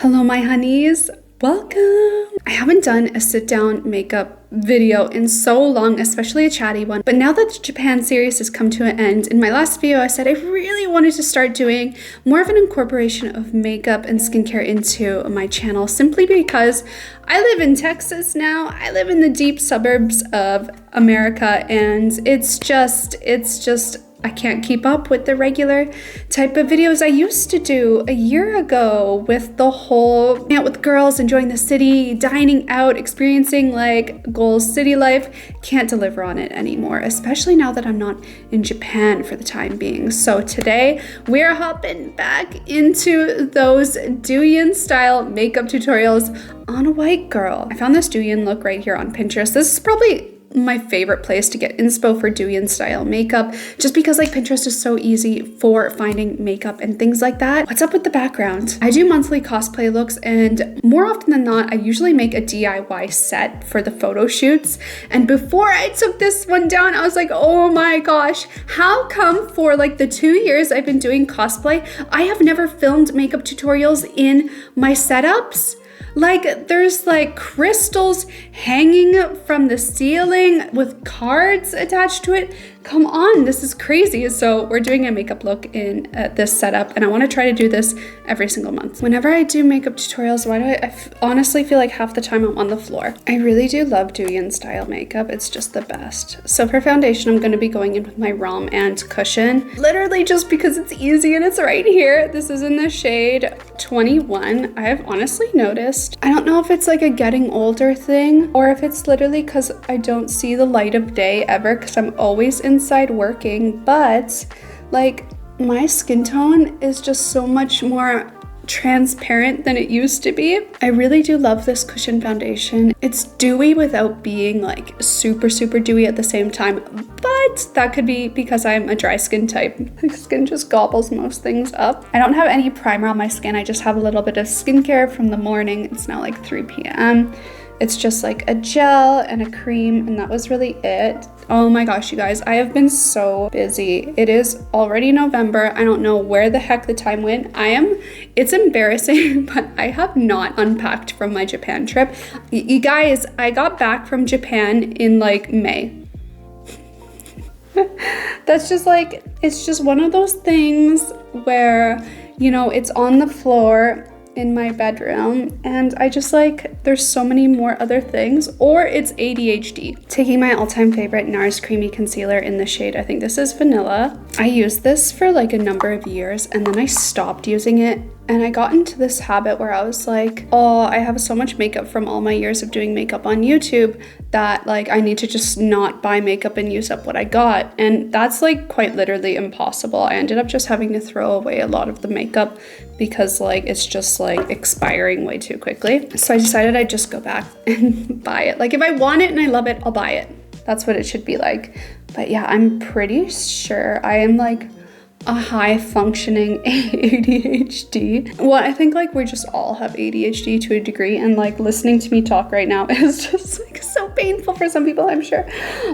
Hello my honeys, welcome! I haven't done a sit-down makeup video in so long, especially a chatty one, but now that the Japan series has come to an end, in my last video I said I really wanted to start doing more of an incorporation of makeup and skincare into my channel, simply because I live in Texas now. I live in the deep suburbs of America, and it's just I can't keep up with the regular type of videos I used to do a year ago with the whole out with girls, enjoying the city, dining out, experiencing like goals city life. Can't deliver on it anymore, especially now that I'm not in Japan for the time being. So today we're hopping back into those Douyin style makeup tutorials on a white girl. I found this Douyin look right here on Pinterest. This is probably my favorite place to get inspo for Douyin style makeup, just because like Pinterest is so easy for finding makeup and things like that. What's up with the background? I do monthly cosplay looks, and more often than not I usually make a DIY set for the photo shoots. And before I took this one down, I was like, oh my gosh, how come for like the 2 years I've been doing cosplay, I have never filmed makeup tutorials in my setups? Like there's like crystals hanging from the ceiling with cards attached to it. Come on, this is crazy. So we're doing a makeup look in this setup, and I want to try to do this every single month. Whenever I do makeup tutorials, why do I honestly feel like half the time I'm on the floor. I really do love Douyin style makeup. It's just the best. So for foundation, I'm going to be going in with my Rom and Cushion, literally just because it's easy and it's right here. This is in the shade 21. I have honestly noticed, I don't know if it's like a getting older thing or if it's literally because I don't see the light of day ever because I'm always inside working, but like my skin tone is just so much more transparent than it used to be. I really do love this Cushion foundation. It's dewy without being like super dewy at the same time, but that could be because I'm a dry skin type. My skin just gobbles most things up. I don't have any primer on my skin. I just have a little bit of skincare from the morning. It's now like 3 p.m. It's just like a gel and a cream, and that was really it. Oh my gosh, you guys, I have been so busy. It is already November. I don't know where the heck the time went. It's embarrassing, but I have not unpacked from my Japan trip. You guys, I got back from Japan in like May. That's just like, it's just one of those things where, you know, it's on the floor in my bedroom, and I just like, there's so many more other things, or it's ADHD. Taking my all-time favorite NARS Creamy Concealer in the shade, I think this is Vanilla. I used this for like a number of years, and then I stopped using it, and I got into this habit where I was like, oh, I have so much makeup from all my years of doing makeup on YouTube that like I need to just not buy makeup and use up what I got. And that's like quite literally impossible. I ended up just having to throw away a lot of the makeup because like it's just like expiring way too quickly. So I decided I'd just go back and buy it. Like if I want it and I love it, I'll buy it. That's what it should be like. But yeah, I'm pretty sure I am like a high functioning ADHD. Well, I think like we just all have ADHD to a degree, and like listening to me talk right now is just like so painful for some people, I'm sure.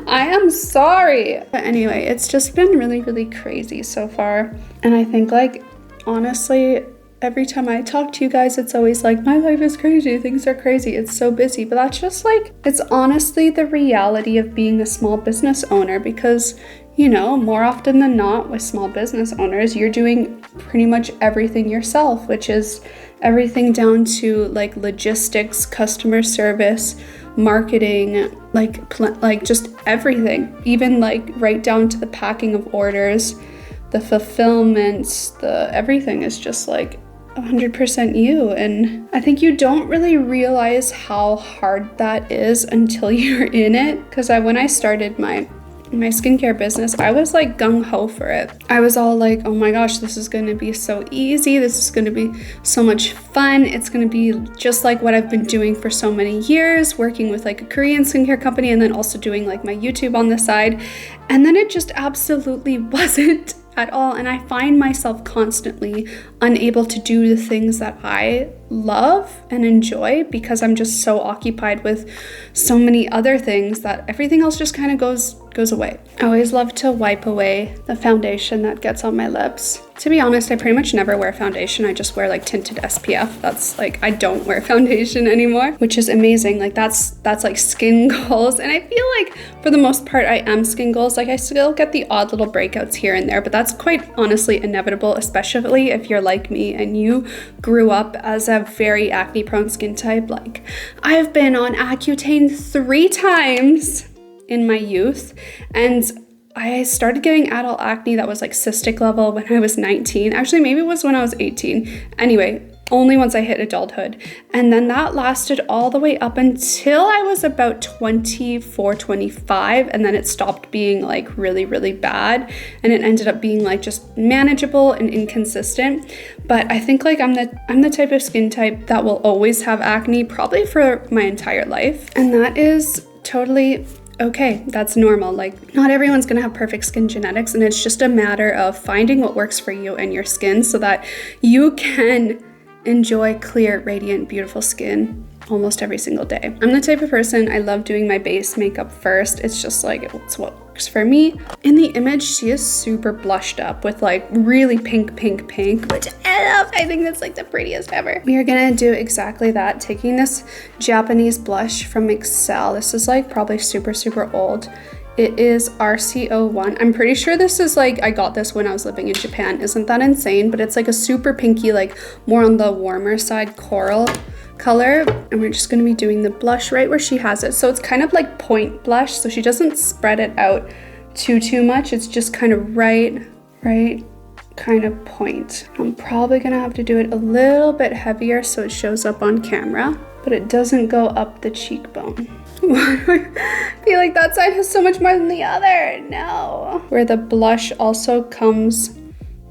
I am sorry. But anyway, it's just been really crazy so far. And I think like, honestly, every time I talk to you guys, it's always like, my life is crazy, things are crazy, it's so busy. But that's just like, it's honestly the reality of being a small business owner, because you know, more often than not with small business owners, you're doing pretty much everything yourself, which is everything down to like logistics, customer service, marketing, like just everything, even like right down to the packing of orders, the fulfillment, the everything is just like 100% you. And I think you don't really realize how hard that is until you're in it. Because when I started my skincare business, I was like gung-ho for it. I was all like, oh my gosh, this is going to be so easy. This is going to be so much fun. It's going to be just like what I've been doing for so many years, working with like a Korean skincare company and then also doing like my YouTube on the side. And then it just absolutely wasn't at all. And I find myself constantly unable to do the things that I love and enjoy because I'm just so occupied with so many other things that everything else just kind of goes away. I always love to wipe away the foundation that gets on my lips. To be honest, I pretty much never wear foundation. I just wear like tinted SPF. That's like, I don't wear foundation anymore, which is amazing. Like that's like skin goals. And I feel like for the most part, I am skin goals. Like I still get the odd little breakouts here and there, but that's quite honestly inevitable, especially if you're like me and you grew up as a very acne prone skin type. Like I've been on Accutane 3 times in my youth, and I started getting adult acne that was like cystic level when I was 19. Actually, maybe it was when I was 18. Anyway, only once I hit adulthood. And then that lasted all the way up until I was about 24, 25. And then it stopped being like really, really bad. And it ended up being like just manageable and inconsistent. But I think like I'm the type of skin type that will always have acne probably for my entire life. And that is totally okay, that's normal. Like not everyone's gonna have perfect skin genetics, and it's just a matter of finding what works for you and your skin so that you can enjoy clear, radiant, beautiful skin almost every single day. I'm the type of person, I love doing my base makeup first. It's just like, it's what works for me. In the image, she is super blushed up with like really pink, which I love. I think that's like the prettiest ever. We are gonna do exactly that, taking this Japanese blush from Excel. This is like probably super, super old. It is RC01. I'm pretty sure this is like, I got this when I was living in Japan. Isn't that insane? But it's like a super pinky, like more on the warmer side coral color, and we're just going to be doing the blush right where she has it. So it's kind of like point blush, so she doesn't spread it out too much. It's just kind of right kind of point. I'm probably gonna have to do it a little bit heavier so it shows up on camera, but it doesn't go up the cheekbone. I feel like that side has so much more than the other. No. Where the blush also comes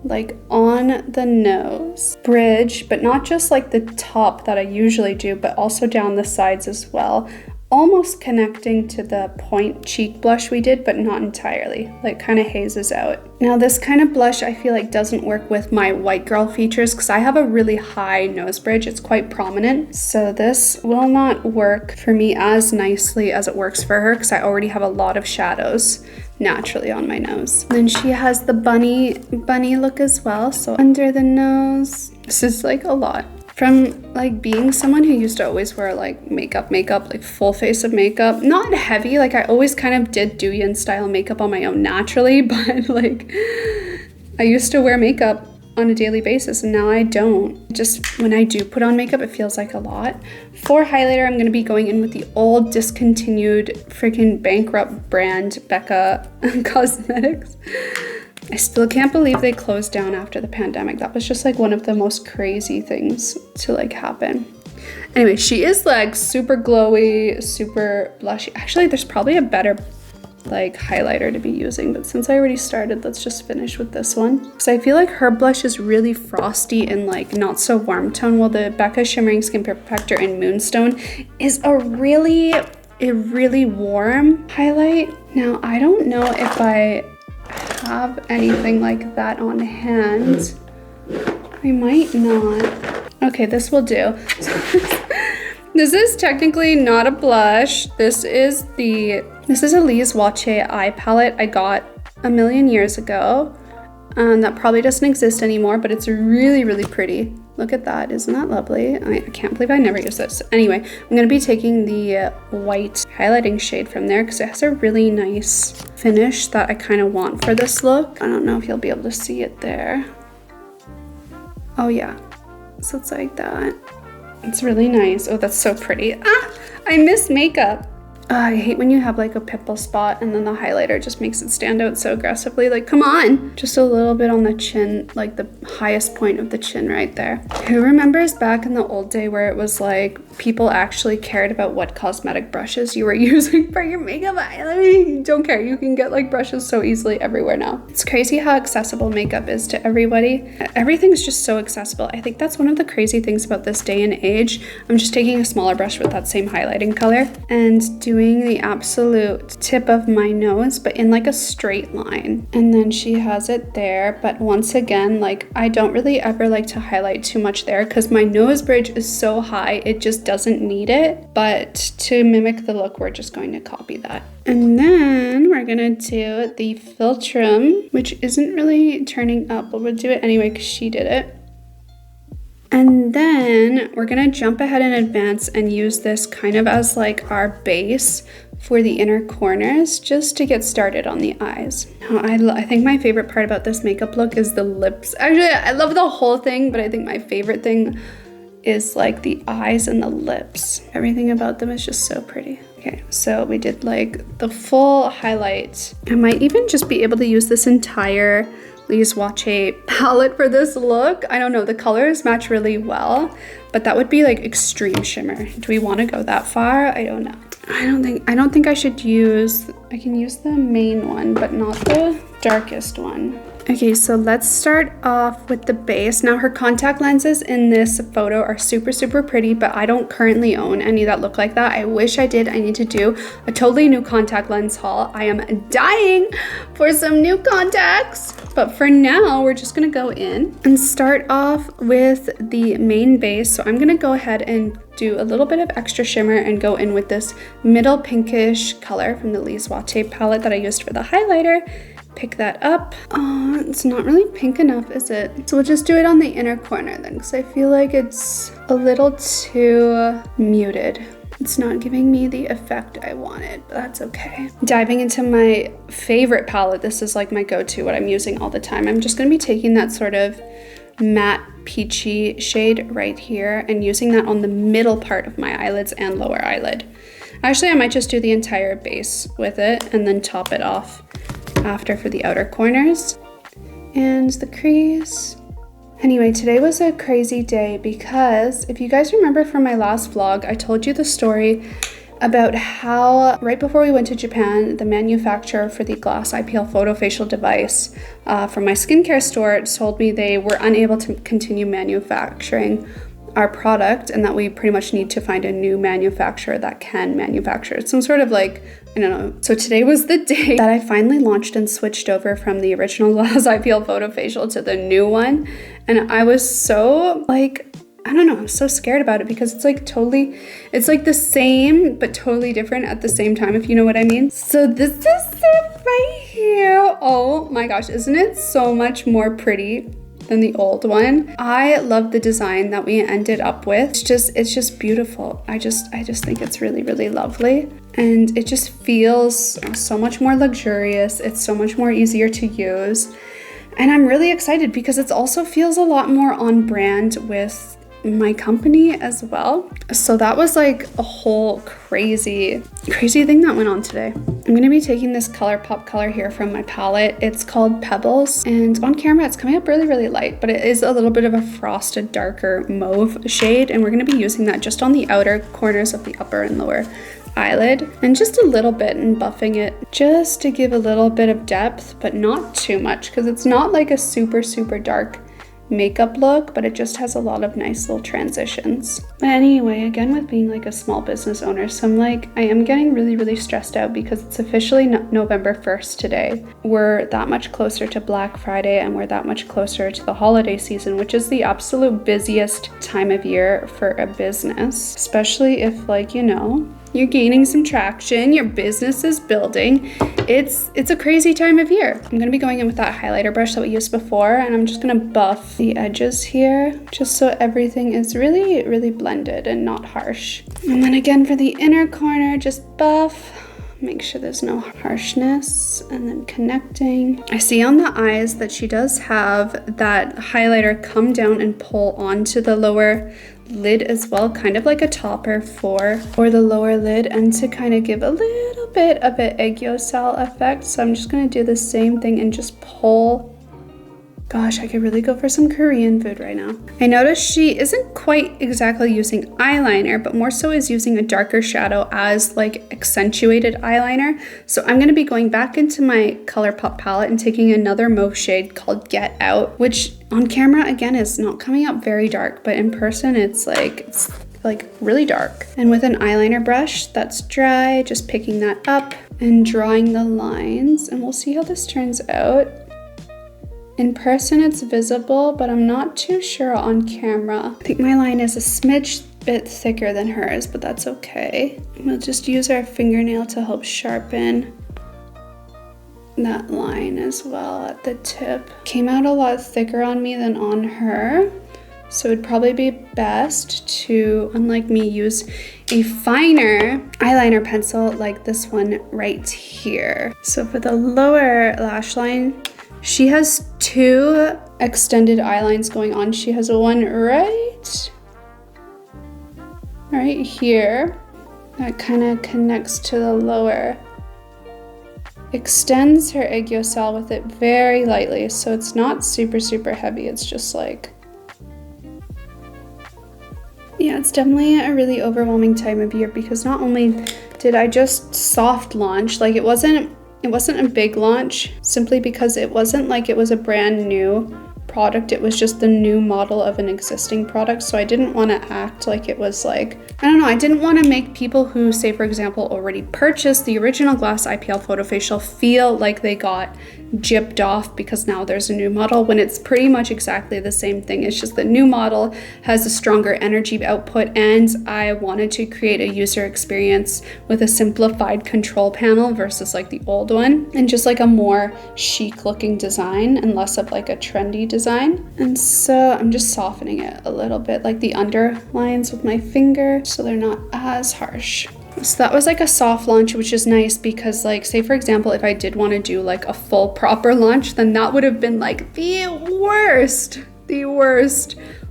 like on the nose bridge, but not just like the top that I usually do, but also down the sides as well, almost connecting to the point cheek blush we did, but not entirely, like kind of hazes out. Now this kind of blush I feel like doesn't work with my white girl features because I have a really high nose bridge. It's quite prominent, so this will not work for me as nicely as it works for her because I already have a lot of shadows naturally on my nose. And then she has the bunny look as well, so under the nose. This is like a lot. From like being someone who used to always wear like makeup, like full face of makeup, not heavy, like I always kind of did DOUYIN style makeup on my own naturally, but like I used to wear makeup on a daily basis and now I don't. Just when I do put on makeup, it feels like a lot. For highlighter, I'm gonna be going in with the old discontinued freaking bankrupt brand Becca Cosmetics. I still can't believe they closed down after the pandemic. That was just like one of the most crazy things to like happen. Anyway, she is like super glowy, super blushy. Actually, there's probably a better like highlighter to be using, but since I already started, let's just finish with this one. So I feel like her blush is really frosty and like not so warm tone, while the Becca Shimmering Skin Perfector in Moonstone is a really warm highlight. Now, I don't know if I have anything like that on hand. I might not. Okay, this will do. This is technically not a blush. This is a Lise Watier eye palette I got a million years ago. That probably doesn't exist anymore, but it's really pretty. Look at that, isn't that lovely? I can't believe I never used this. Anyway, I'm gonna be taking the white highlighting shade from there because it has a really nice finish that I kind of want for this look. I don't know if you'll be able to see it there. Oh yeah, so it's like that. It's really nice. Oh, that's so pretty. Ah, I miss makeup. I hate when you have like a pimple spot and then the highlighter just makes it stand out so aggressively. Like, come on. Just a little bit on the chin, like the highest point of the chin right there. Who remembers back in the old day where it was like people actually cared about what cosmetic brushes you were using for your makeup? I mean, don't care. You can get like brushes so easily everywhere now. It's crazy how accessible makeup is to everybody. Everything's just so accessible. I think that's one of the crazy things about this day and age. I'm just taking a smaller brush with that same highlighting color and doing doing the absolute tip of my nose, but in like a straight line. And then she has it there. But once again, like I don't really ever like to highlight too much there because my nose bridge is so high, it just doesn't need it. But to mimic the look, we're just going to copy that. And then we're gonna do the Filtrum, which isn't really turning up, but we'll do it anyway because she did it. And then we're gonna jump ahead in advance and use this kind of as like our base for the inner corners, just to get started on the eyes. Now, I think my favorite part about this makeup look is the lips. Actually, I love the whole thing, but I think my favorite thing is like the eyes and the lips. Everything about them is just so pretty. Okay, so we did like the full highlight. I might even just be able to use this entire Lise Watier palette for this look. I don't know, the colors match really well, but that would be like extreme shimmer. Do we want to go that far? I don't know. I don't think I should use, I can use the main one, but not the darkest one. Okay, so let's start off with the base. Now her contact lenses in this photo are super, super pretty, but I don't currently own any that look like that. I wish I did. I need to do a totally new contact lens haul. I am dying for some new contacts. But for now, we're just gonna go in and start off with the main base. So I'm gonna go ahead and do a little bit of extra shimmer and go in with this middle pinkish color from the Lise Watier palette that I used for the highlighter. Pick that up. Oh, it's not really pink enough, is it? So we'll just do it on the inner corner then, because I feel like it's a little too muted. It's not giving me the effect I wanted, but that's okay. Diving into my favorite palette, this is like my go-to, what I'm using all the time. I'm just gonna be taking that sort of matte peachy shade right here and using that on the middle part of my eyelids and lower eyelid. Actually, I might just do the entire base with it and then top it off after for the outer corners and the crease. Anyway, today was a crazy day because if you guys remember from my last vlog, I told you the story about how right before we went to Japan, the manufacturer for the glass IPL photofacial device from my skincare store told me they were unable to continue manufacturing our product and that we pretty much need to find a new manufacturer that can manufacture it. Some sort of like, I don't know. So today was the day that I finally launched and switched over from the original glass IPL photofacial to the new one. And I was so like, I don't know, I'm so scared about it because it's like totally, it's like the same, but totally different at the same time, if you know what I mean. So this is it right here. Oh my gosh, isn't it so much more pretty than the old one? I love the design that we ended up with. It's just beautiful. I just think it's really, really lovely. And it just feels so much more luxurious. It's so much more easier to use. And I'm really excited because it also feels a lot more on brand with my company as well. So that was like a whole crazy thing that went on today. I'm gonna be taking this ColourPop color here from my palette. It's called Pebbles, and on camera it's coming up really, really light, but it is a little bit of a frosted, darker mauve shade, and we're gonna be using that just on the outer corners of the upper and lower eyelid, and just a little bit and buffing it just to give a little bit of depth, but not too much, because it's not like a super, super dark makeup look, but it just has a lot of nice little transitions. But anyway, again, with being like a small business owner, so I am getting really, really stressed out because it's officially November 1st today. We're that much closer to Black Friday and we're that much closer to the holiday season, which is the absolute busiest time of year for a business, especially if, like, you know, you're gaining some traction, your business is building. It's a crazy time of year. I'm gonna be going in with that highlighter brush that we used before, and I'm just gonna buff the edges here, just so everything is really, really blended and not harsh. And then again for the inner corner, just buff. Make sure there's no harshness, and then connecting. I see on the eyes that she does have that highlighter come down and pull onto the lower lid as well, kind of like a topper for the lower lid, and to kind of give a little bit of an egg yolk style effect. So I'm just going to do the same thing and just pull. Gosh, I could really go for some Korean food right now. I noticed she isn't quite exactly using eyeliner, but more so is using a darker shadow as like accentuated eyeliner. So I'm going to be going back into my ColourPop palette and taking another mauve shade called Get Out, which on camera again is not coming out very dark, but in person it's like, it's like really dark. And with an eyeliner brush that's dry, just picking that up and drawing the lines, and we'll see how this turns out. In person it's visible, but I'm not too sure on camera. I think my line is a smidge bit thicker than hers, but that's okay. We'll just use our fingernail to help sharpen that line as well at the tip. Came out a lot thicker on me than on her, so it'd probably be best to, unlike me, use a finer eyeliner pencil like this one right here. So for the lower lash line, she has two extended eye lines going on. She has one right here that kind of connects to the lower. Extends her aiguiselle with it very lightly, so it's not super heavy. It's just like, yeah, it's definitely a really overwhelming time of year, because not only did I just soft launch, like it wasn't a big launch, simply because it wasn't like it was a brand new product. It was just the new model of an existing product. So I didn't want to act like it was like, I don't know, I didn't want to make people who, say for example, already purchased the original Glass IPL Photo Facial feel like they got gypped off because now there's a new model, when it's pretty much exactly the same thing. It's just the new model has a stronger energy output, and I wanted to create a user experience with a simplified control panel versus like the old one, and just like a more chic looking design and less of like a trendy design. And so I'm just softening it a little bit, like the underlines with my finger, so they're not as harsh. So that was like a soft launch, which is nice because, like, say for example, if I did want to do like a full proper launch, then that would have been like the worst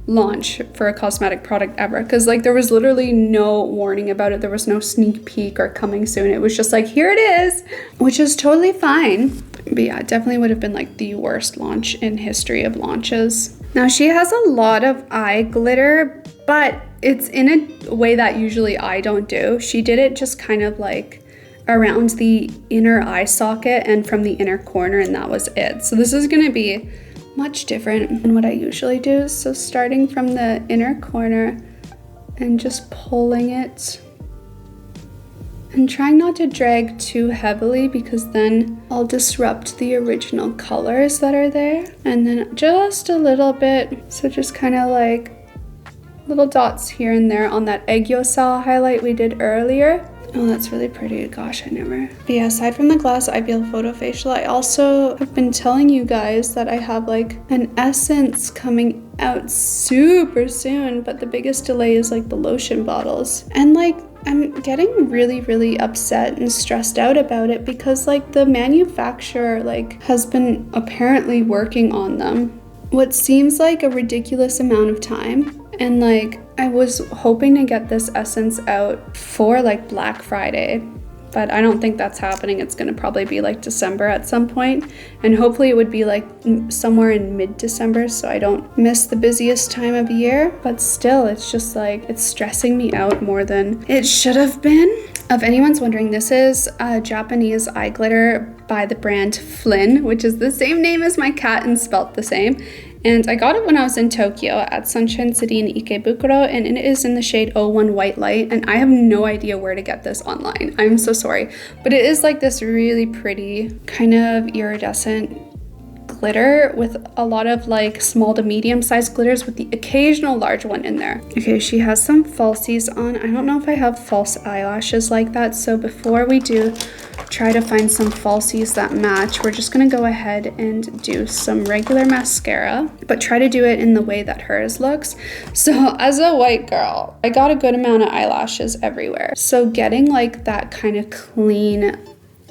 launch for a cosmetic product ever, because like there was literally no warning about it. There was no sneak peek or coming soon. It was just like, here it is, which is totally fine. But yeah, it definitely would have been like the worst launch in history of launches. Now she has a lot of eye glitter, but it's in a way that usually I don't do. She did it just kind of like around the inner eye socket and from the inner corner, and that was it. So this is gonna be much different than what I usually do. So starting from the inner corner and just pulling it and trying not to drag too heavily, because then I'll disrupt the original colors that are there. And then just a little bit, so just kind of like little dots here and there on that aiguiselle highlight we did earlier. Oh, that's really pretty. Gosh, I never. But yeah, aside from the Glass IPL Photo Facial, I also have been telling you guys that I have like an essence coming out super soon, but the biggest delay is like the lotion bottles. And like, I'm getting really upset and stressed out about it, because like the manufacturer like has been apparently working on them what seems like a ridiculous amount of time. And like, I was hoping to get this essence out for like Black Friday, but I don't think that's happening. It's gonna probably be like December at some point, and hopefully it would be like somewhere in mid-December so I don't miss the busiest time of year. But still, it's just like, it's stressing me out more than it should have been. If anyone's wondering, this is a Japanese eye glitter by the brand Flynn, which is the same name as my cat and spelt the same. And I got it when I was in Tokyo at Sunshine City in Ikebukuro, and it is in the shade 01 White Light, and I have no idea where to get this online. I'm so sorry. But it is like this really pretty kind of iridescent glitter with a lot of like small to medium sized glitters with the occasional large one in there. Okay, she has some falsies on. I don't know if I have false eyelashes like that, so before we do try to find some falsies that match, we're just gonna go ahead and do some regular mascara, but try to do it in the way that hers looks. So as a white girl, I got a good amount of eyelashes everywhere, so getting like that kind of clean,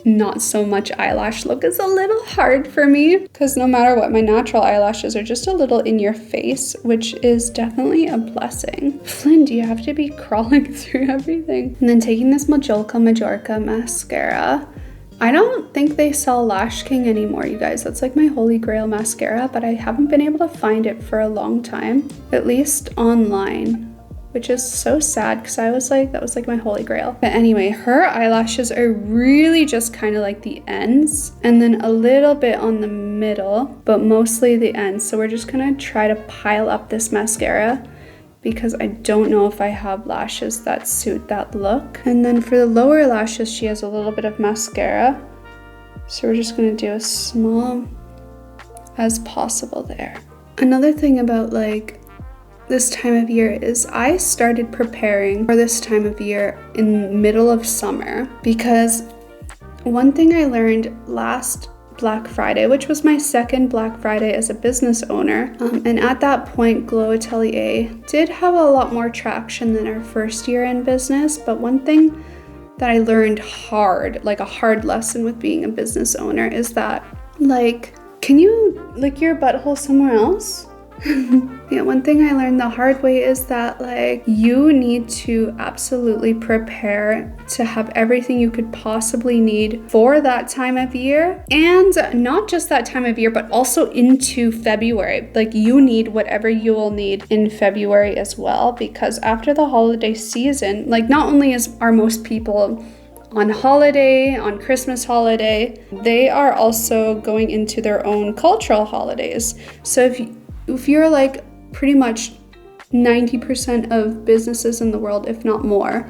not so much eyelash look is a little hard for me, because no matter what, my natural eyelashes are just a little in your face, which is definitely a blessing. Flynn, do you have to be crawling through everything? And then taking this Majorca mascara. I don't think they sell Lash King anymore, you guys. That's like my holy grail mascara, but I haven't been able to find it for a long time, at least online, which is so sad because I was like, that was like my holy grail. But anyway, her eyelashes are really just kind of like the ends and then a little bit on the middle, but mostly the ends. So we're just gonna try to pile up this mascara because I don't know if I have lashes that suit that look. And then for the lower lashes, she has a little bit of mascara. So we're just gonna do as small as possible there. Another thing about like this time of year is I started preparing for this time of year in middle of summer, because one thing I learned last Black Friday, which was my second Black Friday as a business owner, and at that point Glow Atelier did have a lot more traction than our first year in business. But one thing that I learned hard, like a hard lesson with being a business owner, is that like, can you lick your butthole somewhere else? Yeah, one thing I learned the hard way is that like you need to absolutely prepare to have everything you could possibly need for that time of year, and not just that time of year but also into February. Like you need whatever you will need in February as well, because after the holiday season, like not only are most people on holiday, on Christmas holiday, they are also going into their own cultural holidays. So if you're like pretty much 90% of businesses in the world, if not more,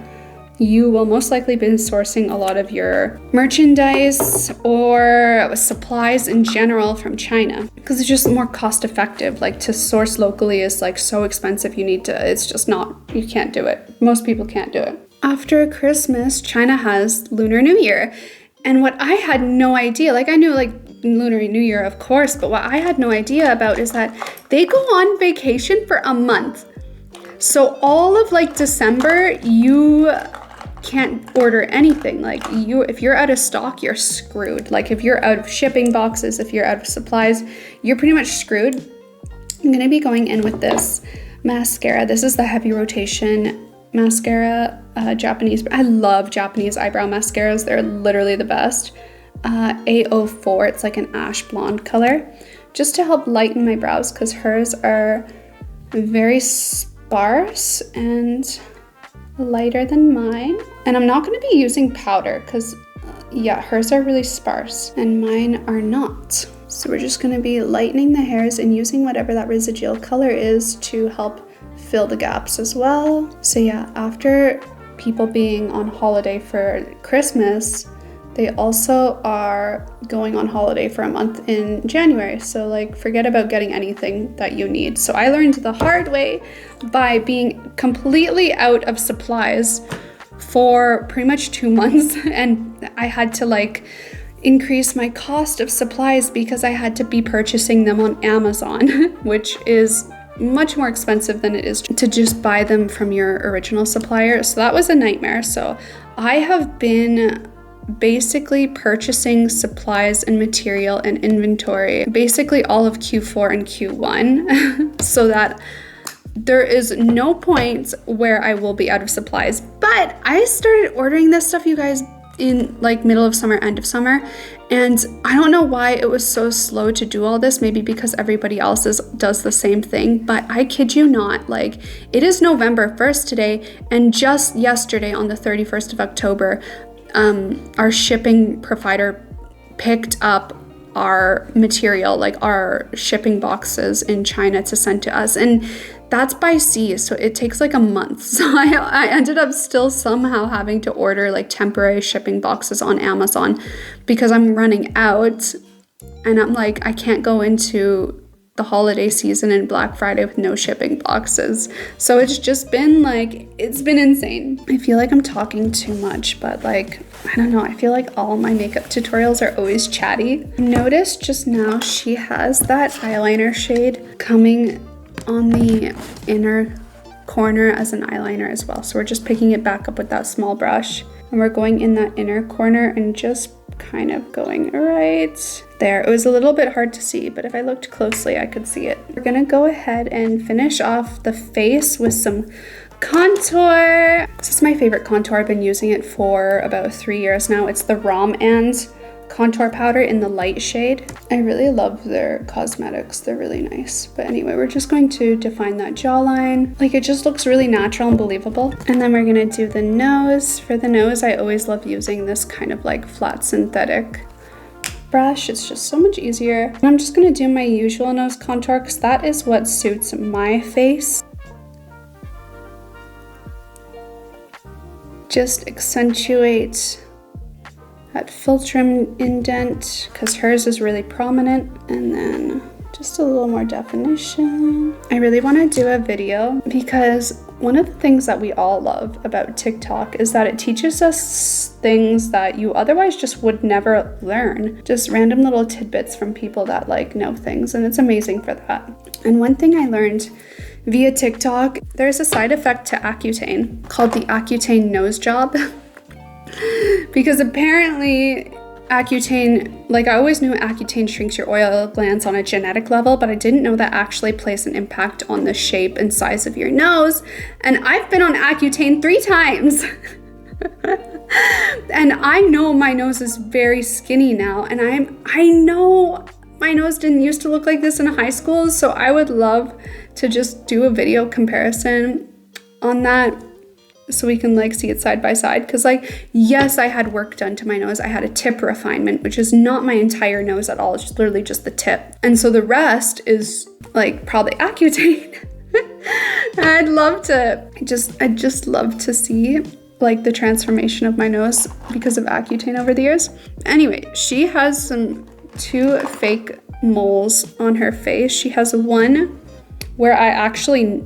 you will most likely be sourcing a lot of your merchandise or supplies in general from China, because it's just more cost effective. Like to source locally is like so expensive. It's just not, you can't do it. Most people can't do it. After Christmas, China has Lunar New Year. And what I had no idea, like I knew like Lunar New Year, of course, but what I had no idea about is that they go on vacation for a month. So all of like December, you can't order anything. Like if you're out of stock, you're screwed. Like if you're out of shipping boxes, if you're out of supplies, you're pretty much screwed. I'm gonna be going in with this mascara. This is the Heavy Rotation mascara, Japanese. I love Japanese eyebrow mascaras. They're literally the best. A04, it's like an ash blonde color, just to help lighten my brows, because hers are very sparse and lighter than mine. And I'm not going to be using powder because yeah, hers are really sparse and mine are not. So we're just going to be lightening the hairs and using whatever that residual color is to help fill the gaps as well. So yeah, after people being on holiday for Christmas, they also are going on holiday for a month in January. So like forget about getting anything that you need. So I learned the hard way by being completely out of supplies for pretty much 2 months. And I had to like increase my cost of supplies because I had to be purchasing them on Amazon, which is much more expensive than it is to just buy them from your original supplier. So that was a nightmare. So I have been basically purchasing supplies and material and inventory basically all of Q4 and Q1 so that there is no point where I will be out of supplies. But I started ordering this stuff, you guys, in like middle of summer, end of summer, and I don't know why it was so slow to do all this. Maybe because everybody else does the same thing, but I kid you not, like it is November 1st today, and just yesterday on the 31st of October, our shipping provider picked up our material, like our shipping boxes in China to send to us, and that's by sea, so it takes like a month. So I ended up still somehow having to order like temporary shipping boxes on Amazon because I'm running out, and I'm like, I can't go into the holiday season and Black Friday with no shipping boxes. So it's just been like, it's been insane. I feel like I'm talking too much, but like, I don't know, I feel like all my makeup tutorials are always chatty. Notice just now she has that eyeliner shade coming on the inner corner as an eyeliner as well. So we're just picking it back up with that small brush, and we're going in that inner corner and just kind of going right there. It was a little bit hard to see, but if I looked closely, I could see it. We're gonna go ahead and finish off the face with some contour. This is my favorite contour. I've been using it for about 3 years now. It's the Rom and contour powder in the light shade. I really love their cosmetics. They're really nice. But anyway, we're just going to define that jawline. Like, it just looks really natural and believable. And then we're gonna do the nose. For the nose, I always love using this kind of like flat synthetic brush. It's just so much easier. And I'm just gonna do my usual nose contour because that is what suits my face. just accentuate that filter indent because hers is really prominent, and then just a little more definition. I really want to do a video because one of the things that we all love about TikTok is that it teaches us things that you otherwise just would never learn. Just random little tidbits from people that like know things, and it's amazing for that. And one thing I learned via TikTok, there's a side effect to Accutane called the Accutane nose job. Because apparently Accutane, like I always knew Accutane shrinks your oil glands on a genetic level, but I didn't know that actually plays an impact on the shape and size of your nose. And I've been on Accutane 3 times. And I know my nose is very skinny now, and I know my nose didn't used to look like this in high school, so I would love to just do a video comparison on that so we can like see it side by side. Because like, yes, I had work done to my nose. I had a tip refinement, which is not my entire nose at all. It's just literally just the tip. And so the rest is like probably Accutane. And I'd love to, I'd just love to see like the transformation of my nose because of Accutane over the years. Anyway, she has 2 fake moles on her face. She has one where I actually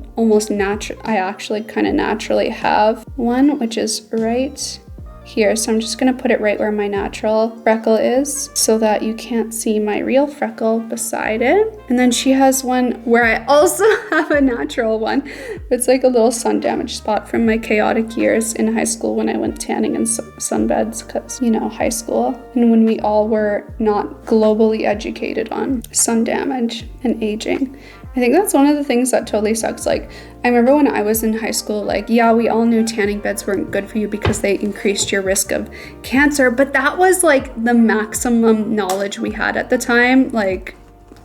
kind of naturally have one, which is right here. So I'm just gonna put it right where my natural freckle is so that you can't see my real freckle beside it. And then she has one where I also have a natural one. It's like a little sun damage spot from my chaotic years in high school when I went tanning in sunbeds because, you know, high school. And when we all were not globally educated on sun damage and aging. I think that's one of the things that totally sucks. Like, I remember when I was in high school, like, yeah, we all knew tanning beds weren't good for you because they increased your risk of cancer, but that was like the maximum knowledge we had at the time, like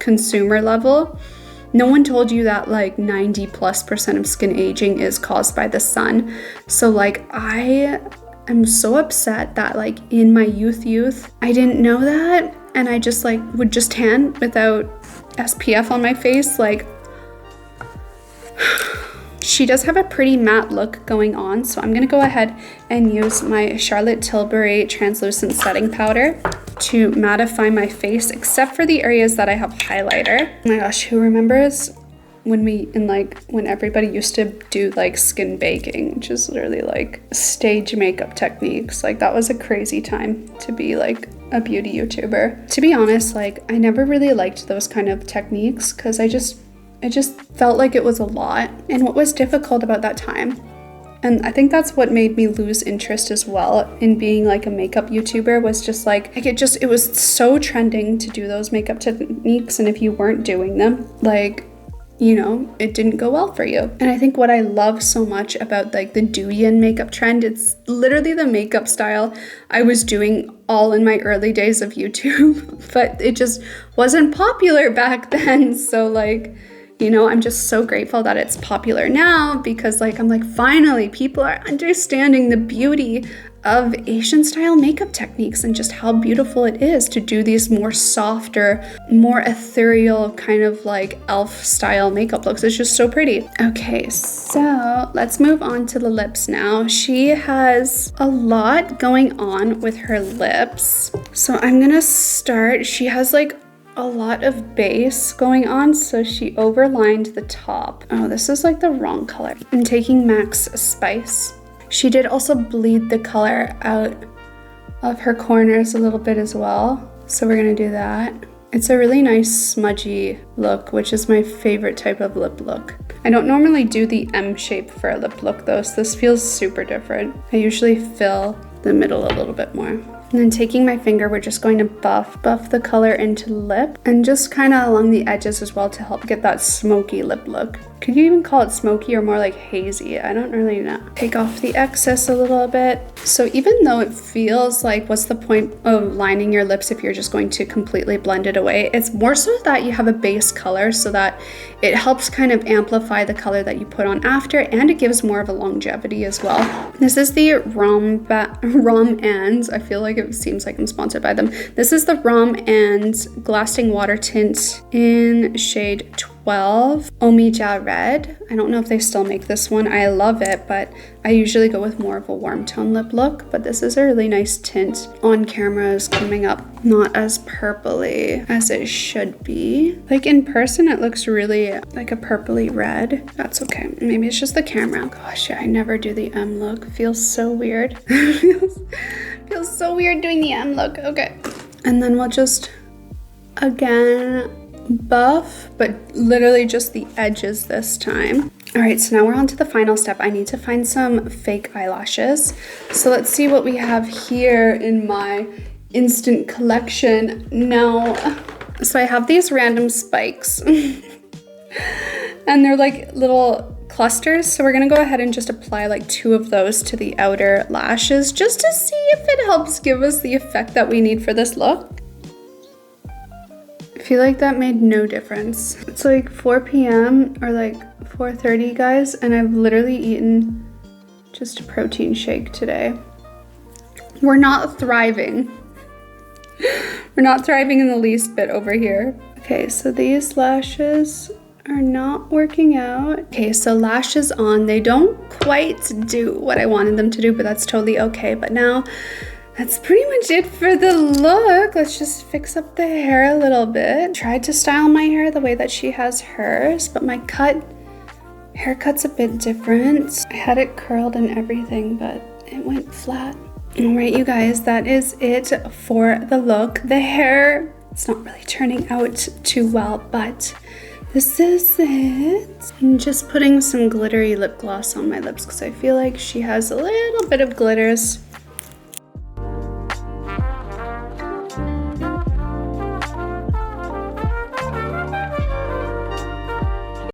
consumer level. No one told you that like 90+% of skin aging is caused by the sun. So like, I am so upset that like in my youth, I didn't know that. And I just like would just tan without SPF on my face. Like, she does have a pretty matte look going on, so I'm gonna go ahead and use my Charlotte Tilbury translucent setting powder to mattify my face, except for the areas that I have highlighter. Oh my gosh, who remembers when everybody used to do like skin baking, which is literally like stage makeup techniques. Like, that was a crazy time to be like a beauty YouTuber. To be honest, like I never really liked those kind of techniques because I just felt like it was a lot. And what was difficult about that time, and I think that's what made me lose interest as well in being like a makeup YouTuber, was just like it was so trending to do those makeup techniques, and if you weren't doing them, like, you know, it didn't go well for you. And I think what I love so much about like the DOUYIN makeup trend, it's literally the makeup style I was doing all in my early days of YouTube, but it just wasn't popular back then. So like, you know, I'm just so grateful that it's popular now because like, I'm like, finally people are understanding the beauty of Asian style makeup techniques and just how beautiful it is to do these more softer, more ethereal kind of like elf style makeup looks. It's just so pretty. Okay, so let's move on to the lips now. She has a lot going on with her lips. So I'm gonna start, she has like a lot of base going on, so she overlined the top. Oh, this is like the wrong color. I'm taking MAC's Spice. She did also bleed the color out of her corners a little bit as well, so we're gonna do that. It's a really nice smudgy look, which is my favorite type of lip look. I don't normally do the M shape for a lip look though, so this feels super different. I usually fill the middle a little bit more. And then taking my finger, we're just going to buff the color into the lip and just kind of along the edges as well to help get that smoky lip look. Could you even call it smoky or more like hazy? I don't really know. Take off the excess a little bit. So even though it feels like, what's the point of lining your lips if you're just going to completely blend it away? It's more so that you have a base color so that it helps kind of amplify the color that you put on after, and it gives more of a longevity as well. This is the Rom and I feel like it seems like I'm sponsored by them. This is the Rom and Lasting Water Tint in shade 12 Omija Red. I don't know if they still make this one. I love it, but I usually go with more of a warm tone lip look. But this is a really nice tint. On camera is coming up not as purpley as it should be. Like in person, it looks really like a purpley red. That's okay. Maybe it's just the camera. Gosh, yeah, I never do the M look. Feels so weird. feels so weird doing the M look. Okay. And then we'll just, again, buff, but literally just the edges this time. All right, so now we're on to the final step. I need to find some fake eyelashes. So let's see what we have here in my instant collection. Now, so I have these random spikes and they're like little clusters. So we're gonna go ahead and just apply like 2 of those to the outer lashes just to see if it helps give us the effect that we need for this look. I feel like that made no difference. It's like 4 p.m. or like 4:30, guys, and I've literally eaten just a protein shake today. We're not thriving. We're not thriving in the least bit over here. Okay, so these lashes are not working out. Okay, so lashes on. They don't quite do what I wanted them to do, but that's totally okay. But now, that's pretty much it for the look. Let's just fix up the hair a little bit. Tried to style my hair the way that she has hers, but my haircut's a bit different. I had it curled and everything, but it went flat. All right, you guys, that is it for the look. The hair, it's not really turning out too well, but this is it. I'm just putting some glittery lip gloss on my lips because I feel like she has a little bit of glitters.